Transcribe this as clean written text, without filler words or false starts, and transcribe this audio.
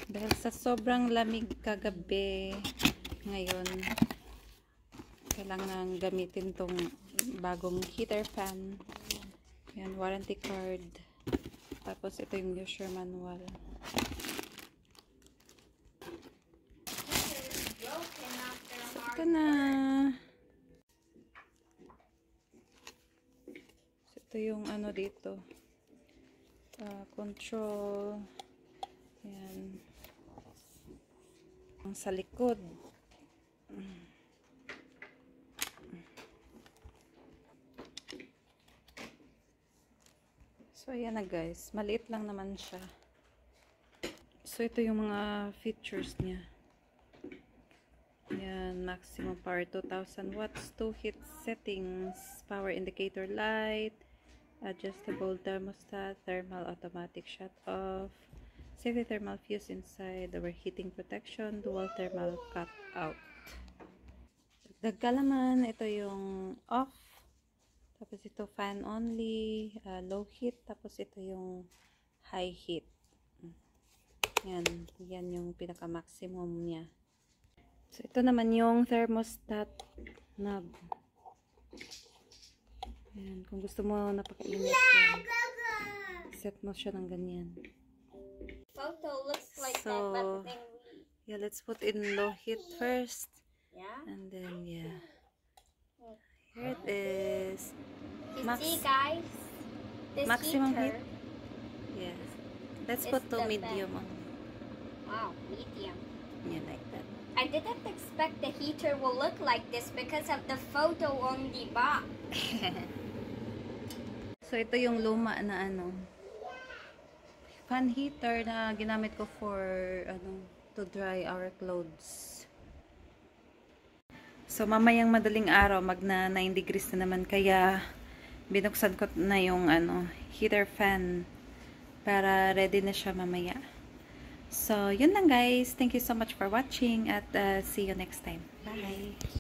Dahil sa sobrang lamig kagabi, ngayon, kailangan gamitin tong bagong heater fan. Yan, warranty card. Tapos ito yung user manual. So, ito na. So, ito yung ano dito. Control. Yan. Ang sa likod. So, ayan na guys. Maliit lang naman siya. So, ito yung mga features niya. Yan. Maximum power 2000 watts. 2 heat settings. Power indicator light. Adjustable thermostat. Thermal automatic shut off. Safety thermal fuse inside. Overheating protection. Dual thermal cut out. Dagkalaman. Ito yung off. Tapos ito fan only, low heat, tapos ito yung high heat. Yan yung pinaka maximum niya. So ito naman yung thermostat knob. Yan, kung gusto mo napakainit yan, set mo siya ng ganyan. Photo looks like So, that, but then yeah, let's put in low heat first. yeah. And then, yeah. Here it is. You see, guys, this maximum heater, heat. Yes. Let's is put to the medium. wow, medium. Yeah, like that. I didn't expect the heater will look like this because of the photo on the box. So, ito yung luma na ano, fan heater na ginamit ko for to dry our clothes. So, mamayang madaling araw, magna 9 degrees na naman, kaya binuksan ko na yung heater fan para ready na siya mamaya. So, yun lang guys. Thank you so much for watching at see you next time. Bye!